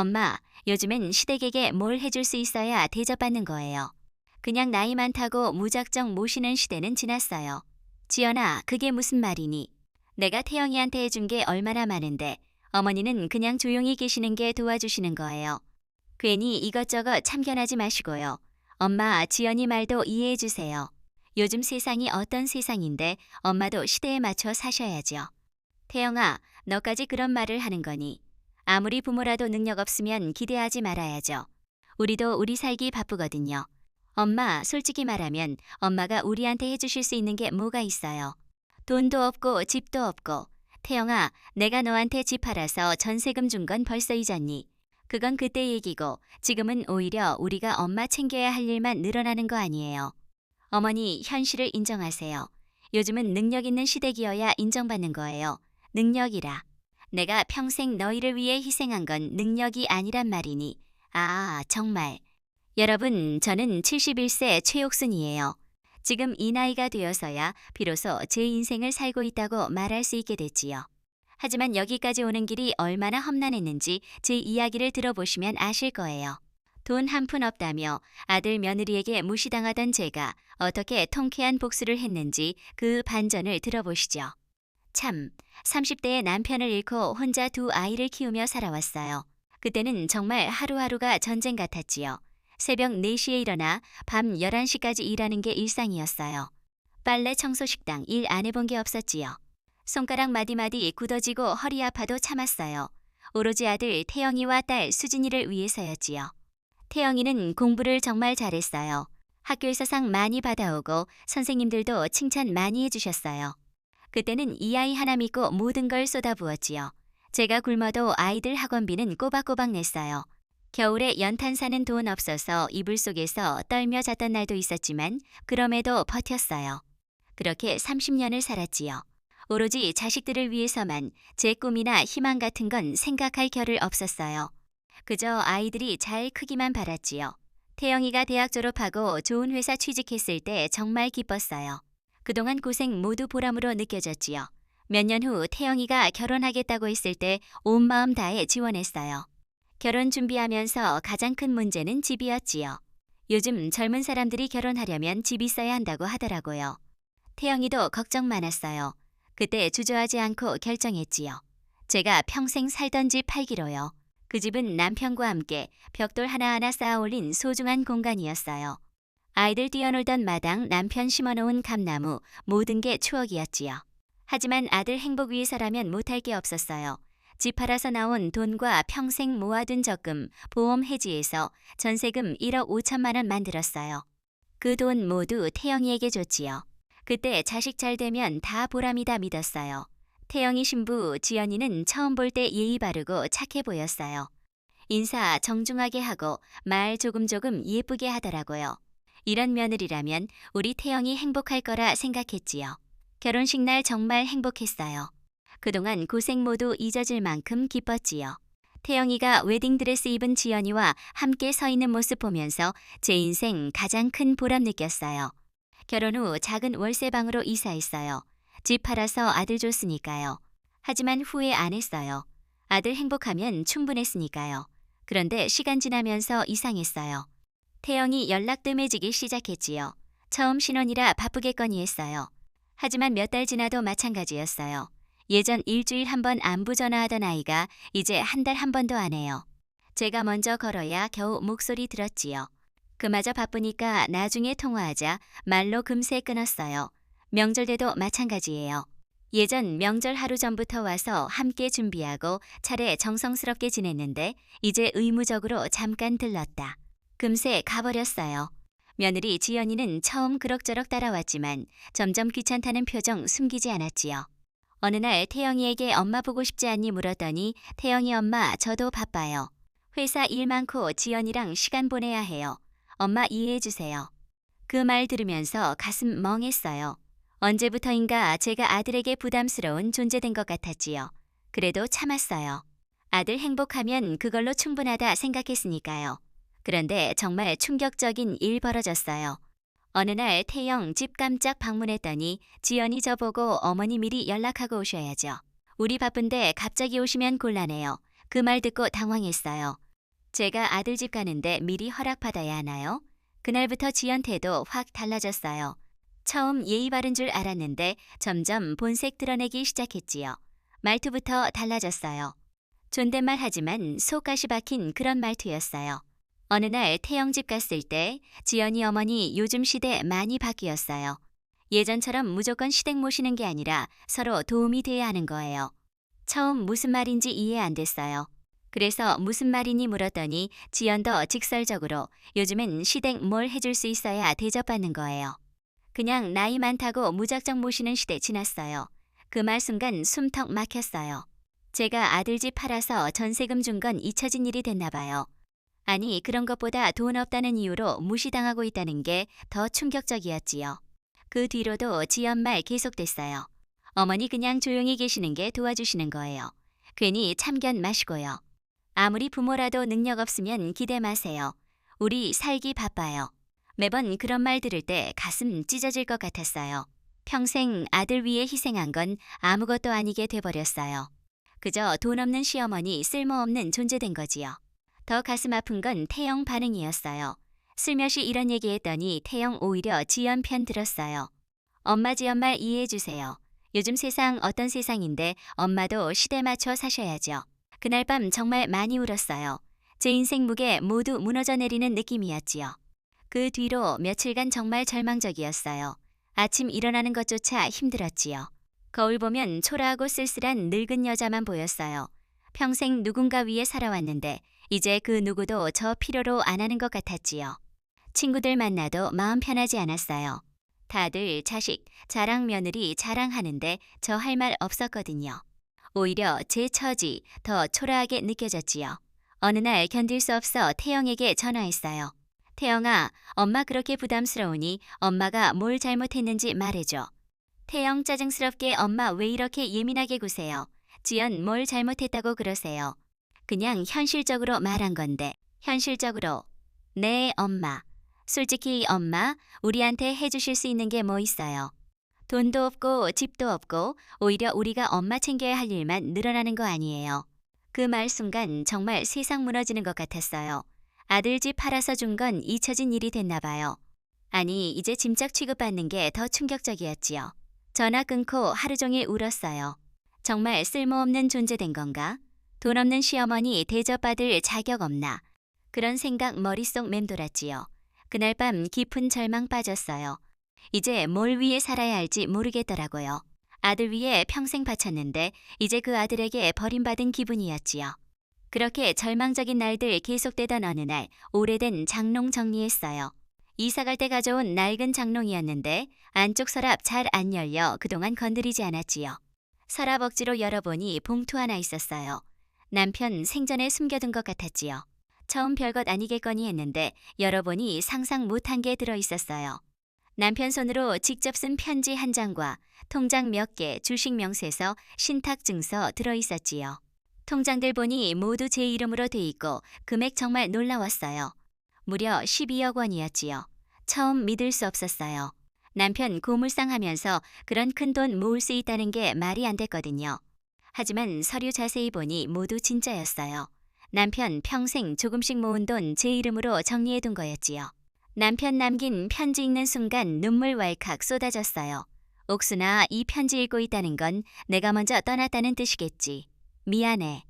엄마, 요즘엔 시댁에게 뭘 해줄 수 있어야 대접받는 거예요. 그냥 나이 많다고 무작정 모시는 시대는 지났어요. 지연아, 그게 무슨 말이니? 내가 태영이한테 해준 게 얼마나 많은데 어머니는 그냥 조용히 계시는 게 도와주시는 거예요. 괜히 이것저것 참견하지 마시고요. 엄마, 지연이 말도 이해해 주세요. 요즘 세상이 어떤 세상인데 엄마도 시대에 맞춰 사셔야죠. 태영아, 너까지 그런 말을 하는 거니? 아무리 부모라도 능력 없으면 기대하지 말아야죠. 우리도 우리 살기 바쁘거든요. 엄마, 솔직히 말하면 엄마가 우리한테 해주실 수 있는 게 뭐가 있어요? 돈도 없고 집도 없고. 태영아, 내가 너한테 집 팔아서 전세금 준 건 벌써 잊었니? 그건 그때 얘기고 지금은 오히려 우리가 엄마 챙겨야 할 일만 늘어나는 거 아니에요. 어머니, 현실을 인정하세요. 요즘은 능력 있는 시댁이어야 인정받는 거예요. 능력이라. 내가 평생 너희를 위해 희생한 건 능력이 아니란 말이니. 아, 정말. 여러분, 저는 71세 최옥순이에요. 지금 이 나이가 되어서야 비로소 제 인생을 살고 있다고 말할 수 있게 됐지요. 하지만 여기까지 오는 길이 얼마나 험난했는지 제 이야기를 들어보시면 아실 거예요. 돈 한 푼 없다며 아들 며느리에게 무시당하던 제가 어떻게 통쾌한 복수를 했는지 그 반전을 들어보시죠. 참, 30대에 남편을 잃고 혼자 두 아이를 키우며 살아왔어요. 그때는 정말 하루하루가 전쟁 같았지요. 새벽 4시에 일어나 밤 11시까지 일하는 게 일상이었어요. 빨래, 청소, 식당 일 안 해본 게 없었지요. 손가락 마디마디 굳어지고 허리 아파도 참았어요. 오로지 아들 태영이와 딸 수진이를 위해서였지요. 태영이는 공부를 정말 잘했어요. 학교에서 상 많이 받아오고 선생님들도 칭찬 많이 해주셨어요. 그때는 이 아이 하나 믿고 모든 걸 쏟아부었지요. 제가 굶어도 아이들 학원비는 꼬박꼬박 냈어요. 겨울에 연탄 사는 돈 없어서 이불 속에서 떨며 잤던 날도 있었지만 그럼에도 버텼어요. 그렇게 30년을 살았지요. 오로지 자식들을 위해서만. 제 꿈이나 희망 같은 건 생각할 겨를 없었어요. 그저 아이들이 잘 크기만 바랐지요. 태영이가 대학 졸업하고 좋은 회사 취직했을 때 정말 기뻤어요. 그동안 고생 모두 보람으로 느껴졌지요. 몇 년 후 태영이가 결혼하겠다고 했을 때 온 마음 다해 지원했어요. 결혼 준비하면서 가장 큰 문제는 집이었지요. 요즘 젊은 사람들이 결혼하려면 집이 있어야 한다고 하더라고요. 태영이도 걱정 많았어요. 그때 주저하지 않고 결정했지요. 제가 평생 살던 집 팔기로요. 그 집은 남편과 함께 벽돌 하나하나 쌓아 올린 소중한 공간이었어요. 아이들 뛰어놀던 마당, 남편 심어놓은 감나무, 모든 게 추억이었지요. 하지만 아들 행복 위해서라면 못할 게 없었어요. 집 팔아서 나온 돈과 평생 모아둔 적금, 보험 해지해서 전세금 1억 5천만 원 만들었어요. 그 돈 모두 태영이에게 줬지요. 그때 자식 잘 되면 다 보람이다 믿었어요. 태영이 신부 지연이는 처음 볼 때 예의 바르고 착해 보였어요. 인사 정중하게 하고 말 조금 예쁘게 하더라고요. 이런 며느리라면 우리 태영이 행복할 거라 생각했지요. 결혼식 날 정말 행복했어요. 그동안 고생 모두 잊어질 만큼 기뻤지요. 태영이가 웨딩드레스 입은 지연이와 함께 서 있는 모습 보면서 제 인생 가장 큰 보람 느꼈어요. 결혼 후 작은 월세방으로 이사했어요. 집 팔아서 아들 줬으니까요. 하지만 후회 안 했어요. 아들 행복하면 충분했으니까요. 그런데 시간 지나면서 이상했어요. 태영이 연락 뜸해지기 시작했지요. 처음 신혼이라 바쁘겠거니 했어요. 하지만 몇 달 지나도 마찬가지였어요. 예전 일주일 한 번 안부 전화하던 아이가 이제 한 달 한 번도 안 해요. 제가 먼저 걸어야 겨우 목소리 들었지요. 그마저 바쁘니까 나중에 통화하자 말로 금세 끊었어요. 명절 때도 마찬가지예요. 예전 명절 하루 전부터 와서 함께 준비하고 차례 정성스럽게 지냈는데 이제 의무적으로 잠깐 들렀다. 금세 가버렸어요. 며느리 지연이는 처음 그럭저럭 따라왔지만 점점 귀찮다는 표정 숨기지 않았지요. 어느 날 태영이에게 엄마 보고 싶지 않니 물었더니 태영이 엄마 저도 바빠요. 회사 일 많고 지연이랑 시간 보내야 해요. 엄마 이해해 주세요. 그 말 들으면서 가슴 멍했어요. 언제부터인가 제가 아들에게 부담스러운 존재된 것 같았지요. 그래도 참았어요. 아들 행복하면 그걸로 충분하다 생각했으니까요. 그런데 정말 충격적인 일 벌어졌어요. 어느 날 태영 집 깜짝 방문했더니 지연이 저보고 어머니 미리 연락하고 오셔야죠. 우리 바쁜데 갑자기 오시면 곤란해요. 그 말 듣고 당황했어요. 제가 아들 집 가는데 미리 허락받아야 하나요? 그날부터 지연 태도 확 달라졌어요. 처음 예의 바른 줄 알았는데 점점 본색 드러내기 시작했지요. 말투부터 달라졌어요. 존댓말 하지만 속가시 박힌 그런 말투였어요. 어느 날 태영 집 갔을 때 지연이 어머니 요즘 시대 많이 바뀌었어요. 예전처럼 무조건 시댁 모시는 게 아니라 서로 도움이 돼야 하는 거예요. 처음 무슨 말인지 이해 안 됐어요. 그래서 무슨 말이니 물었더니 지연도 직설적으로 요즘엔 시댁 뭘 해줄 수 있어야 대접받는 거예요. 그냥 나이 많다고 무작정 모시는 시대 지났어요. 그 말 순간 숨턱 막혔어요. 제가 아들 집 팔아서 전세금 준 건 잊혀진 일이 됐나 봐요. 아니 그런 것보다 돈 없다는 이유로 무시당하고 있다는 게 더 충격적이었지요. 그 뒤로도 지연 말 계속됐어요. 어머니 그냥 조용히 계시는 게 도와주시는 거예요. 괜히 참견 마시고요. 아무리 부모라도 능력 없으면 기대 마세요. 우리 살기 바빠요. 매번 그런 말 들을 때 가슴 찢어질 것 같았어요. 평생 아들 위해 희생한 건 아무것도 아니게 돼버렸어요. 그저 돈 없는 시어머니 쓸모없는 존재된 거지요. 더 가슴 아픈 건 태영 반응이었어요. 슬며시 이런 얘기했더니 태영 오히려 지연 편 들었어요. 엄마 지연 말 이해해 주세요. 요즘 세상 어떤 세상인데 엄마도 시대 맞춰 사셔야죠. 그날 밤 정말 많이 울었어요. 제 인생 무게 모두 무너져 내리는 느낌이었지요. 그 뒤로 며칠간 정말 절망적이었어요. 아침 일어나는 것조차 힘들었지요. 거울 보면 초라하고 쓸쓸한 늙은 여자만 보였어요. 평생 누군가 위해 살아왔는데 이제 그 누구도 저 필요로 안 하는 것 같았지요. 친구들 만나도 마음 편하지 않았어요. 다들 자식, 자랑 며느리 자랑하는데 저 할 말 없었거든요. 오히려 제 처지 더 초라하게 느껴졌지요. 어느 날 견딜 수 없어 태영에게 전화했어요. 태영아, 엄마 그렇게 부담스러우니 엄마가 뭘 잘못했는지 말해줘. 태영 짜증스럽게 엄마 왜 이렇게 예민하게 구세요. 지연 뭘 잘못했다고 그러세요. 그냥 현실적으로 말한 건데. 현실적으로. 네, 엄마. 솔직히 엄마, 우리한테 해주실 수 있는 게 뭐 있어요. 돈도 없고 집도 없고 오히려 우리가 엄마 챙겨야 할 일만 늘어나는 거 아니에요. 그 말 순간 정말 세상 무너지는 것 같았어요. 아들 집 팔아서 준 건 잊혀진 일이 됐나 봐요. 아니 이제 짐짝 취급받는 게 더 충격적이었지요. 전화 끊고 하루 종일 울었어요. 정말 쓸모없는 존재 된 건가? 돈 없는 시어머니 대접받을 자격 없나? 그런 생각 머릿속 맴돌았지요. 그날 밤 깊은 절망 빠졌어요. 이제 뭘 위해 살아야 할지 모르겠더라고요. 아들 위해 평생 바쳤는데 이제 그 아들에게 버림받은 기분이었지요. 그렇게 절망적인 날들 계속되던 어느 날 오래된 장롱 정리했어요. 이사 갈 때 가져온 낡은 장롱이었는데 안쪽 서랍 잘 안 열려 그동안 건드리지 않았지요. 서랍 억지로 열어보니 봉투 하나 있었어요. 남편 생전에 숨겨둔 것 같았지요. 처음 별것 아니겠거니 했는데 열어보니 상상 못한 게 들어있었어요. 남편 손으로 직접 쓴 편지 한 장과 통장 몇 개, 주식 명세서, 신탁 증서 들어있었지요. 통장들 보니 모두 제 이름으로 돼 있고 금액 정말 놀라웠어요. 무려 12억 원이었지요. 처음 믿을 수 없었어요. 남편 고물상 하면서 그런 큰 돈 모을 수 있다는 게 말이 안 됐거든요. 하지만 서류 자세히 보니 모두 진짜였어요. 남편 평생 조금씩 모은 돈 제 이름으로 정리해둔 거였지요. 남편 남긴 편지 읽는 순간 눈물 왈칵 쏟아졌어요. 옥순아, 이 편지 읽고 있다는 건 내가 먼저 떠났다는 뜻이겠지. 미안해.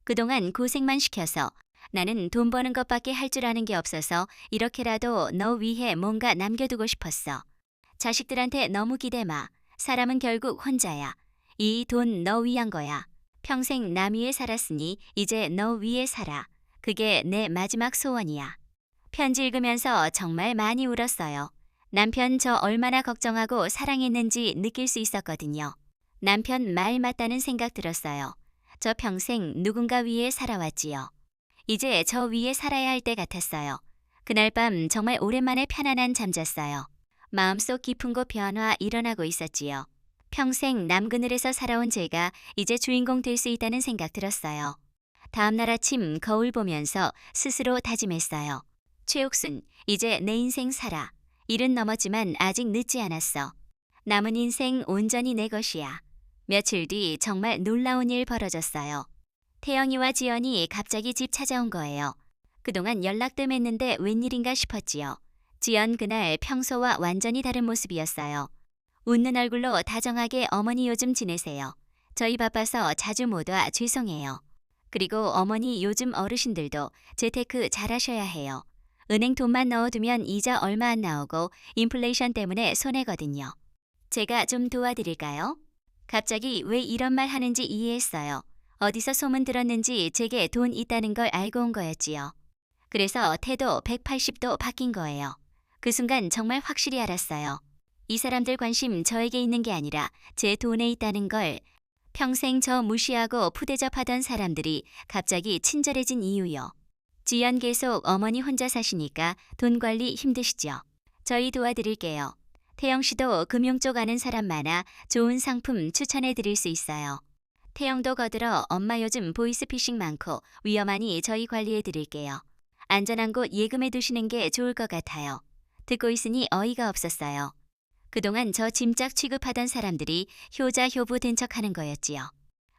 그동안 고생만 시켜서 나는 돈 버는 것밖에 할 줄 아는 게 없어서 이렇게라도 너 위해 뭔가 남겨두고 싶었어. 자식들한테 너무 기대 마. 사람은 결국 혼자야. 이 돈 너 위한 거야. 평생 남 위에 살았으니 이제 너 위에 살아. 그게 내 마지막 소원이야. 편지 읽으면서 정말 많이 울었어요. 남편 저 얼마나 걱정하고 사랑했는지 느낄 수 있었거든요. 남편 말 맞다는 생각 들었어요. 저 평생 누군가 위에 살아왔지요. 이제 저 위에 살아야 할 때 같았어요. 그날 밤 정말 오랜만에 편안한 잠 잤어요. 마음속 깊은 곳 변화 일어나고 있었지요. 평생 남그늘에서 살아온 제가 이제 주인공 될 수 있다는 생각 들었어요. 다음날 아침 거울 보면서 스스로 다짐했어요. 최옥순, 이제 내 인생 살아. 일은 넘었지만 아직 늦지 않았어. 남은 인생 온전히 내 것이야. 며칠 뒤 정말 놀라운 일 벌어졌어요. 태영이와 지연이 갑자기 집 찾아온 거예요. 그동안 연락도 맸는데 웬일인가 싶었지요. 지연 그날 평소와 완전히 다른 모습이었어요. 웃는 얼굴로 다정하게 어머니 요즘 지내세요. 저희 바빠서 자주 못 와 죄송해요. 그리고 어머니 요즘 어르신들도 재테크 잘하셔야 해요. 은행 돈만 넣어두면 이자 얼마 안 나오고 인플레이션 때문에 손해거든요. 제가 좀 도와드릴까요? 갑자기 왜 이런 말 하는지 이해했어요. 어디서 소문 들었는지 제게 돈 있다는 걸 알고 온 거였지요. 그래서 태도 180도 바뀐 거예요. 그 순간 정말 확실히 알았어요. 이 사람들 관심 저에게 있는 게 아니라 제 돈에 있다는 걸. 평생 저 무시하고 푸대접하던 사람들이 갑자기 친절해진 이유요. 지연 계속 어머니 혼자 사시니까 돈 관리 힘드시죠? 저희 도와드릴게요. 태영 씨도 금융 쪽 아는 사람 많아 좋은 상품 추천해 드릴 수 있어요. 태영도 거들어 엄마 요즘 보이스피싱 많고 위험하니 저희 관리해 드릴게요. 안전한 곳 예금해 두시는 게 좋을 것 같아요. 듣고 있으니 어이가 없었어요. 그동안 저 짐짝 취급하던 사람들이 효자 효부 된 척하는 거였지요.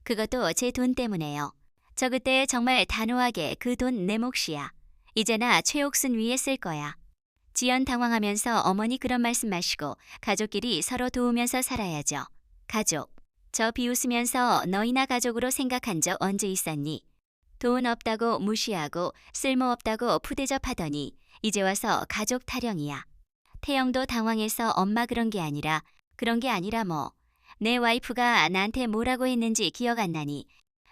그것도 제 돈 때문에요. 저 그때 정말 단호하게 그 돈 내 몫이야. 이제나 최옥순 위에 쓸 거야. 지연 당황하면서 어머니 그런 말씀 마시고 가족끼리 서로 도우면서 살아야죠. 가족. 저 비웃으면서 너희나 가족으로 생각한 적 언제 있었니? 돈 없다고 무시하고 쓸모없다고 푸대접하더니 이제 와서 가족 타령이야. 태영도 당황해서 엄마 그런 게 아니라 뭐. 내 와이프가 나한테 뭐라고 했는지 기억 안 나니.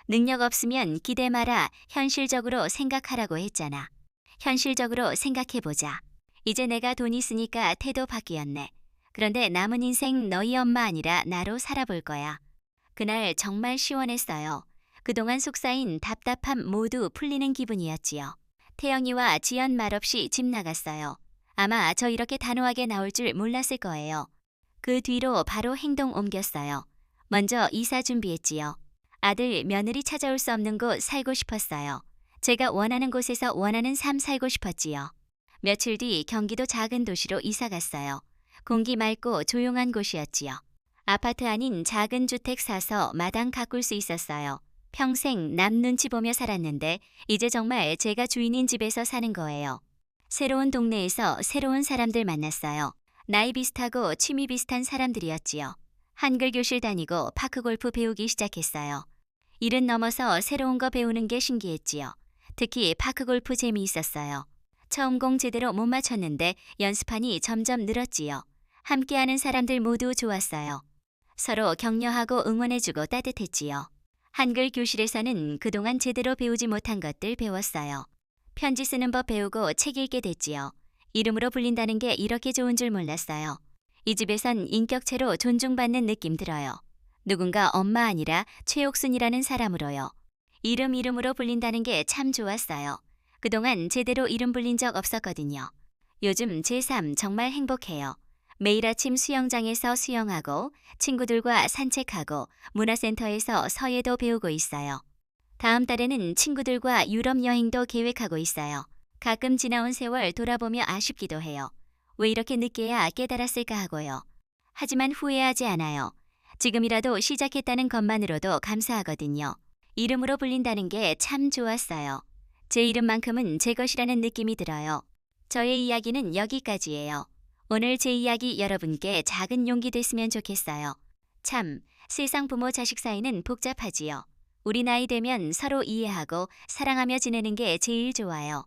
능력 없으면 기대 마라. 현실적으로 생각하라고 했잖아. 현실적으로 생각해보자. 이제 내가 돈 있으니까 태도 바뀌었네. 그런데 남은 인생 너희 엄마 아니라 나로 살아볼 거야. 그날 정말 시원했어요. 그동안 속사인 답답함 모두 풀리는 기분이었지요. 태영이와 지연 말없이 집 나갔어요. 아마 저 이렇게 단호하게 나올 줄 몰랐을 거예요. 그 뒤로 바로 행동 옮겼어요. 먼저 이사 준비했지요. 아들, 며느리 찾아올 수 없는 곳 살고 싶었어요. 제가 원하는 곳에서 원하는 삶 살고 싶었지요. 며칠 뒤 경기도 작은 도시로 이사 갔어요. 공기 맑고 조용한 곳이었지요. 아파트 아닌 작은 주택 사서 마당 가꿀 수 있었어요. 평생 남 눈치 보며 살았는데 이제 정말 제가 주인인 집에서 사는 거예요. 새로운 동네에서 새로운 사람들 만났어요. 나이 비슷하고 취미 비슷한 사람들이었지요. 한글 교실 다니고 파크골프 배우기 시작했어요. 일은 넘어서 새로운 거 배우는 게 신기했지요. 특히 파크골프 재미있었어요. 처음 공 제대로 못 맞췄는데 연습하니 점점 늘었지요. 함께하는 사람들 모두 좋았어요. 서로 격려하고 응원해주고 따뜻했지요. 한글 교실에서는 그동안 제대로 배우지 못한 것들 배웠어요. 편지 쓰는 법 배우고 책 읽게 됐지요. 이름으로 불린다는 게 이렇게 좋은 줄 몰랐어요. 이 집에선 인격체로 존중받는 느낌 들어요. 누군가 엄마 아니라 최옥순이라는 사람으로요. 이름으로 불린다는 게 참 좋았어요. 그동안 제대로 이름 불린 적 없었거든요. 요즘 제 삶 정말 행복해요. 매일 아침 수영장에서 수영하고 친구들과 산책하고 문화센터에서 서예도 배우고 있어요. 다음 달에는 친구들과 유럽 여행도 계획하고 있어요. 가끔 지나온 세월 돌아보며 아쉽기도 해요. 왜 이렇게 늦게야 깨달았을까 하고요. 하지만 후회하지 않아요. 지금이라도 시작했다는 것만으로도 감사하거든요. 이름으로 불린다는 게 참 좋았어요. 제 이름만큼은 제 것이라는 느낌이 들어요. 저의 이야기는 여기까지예요. 오늘 제 이야기 여러분께 작은 용기 됐으면 좋겠어요. 참, 세상 부모 자식 사이는 복잡하지요. 우리 나이 되면 서로 이해하고 사랑하며 지내는 게 제일 좋아요.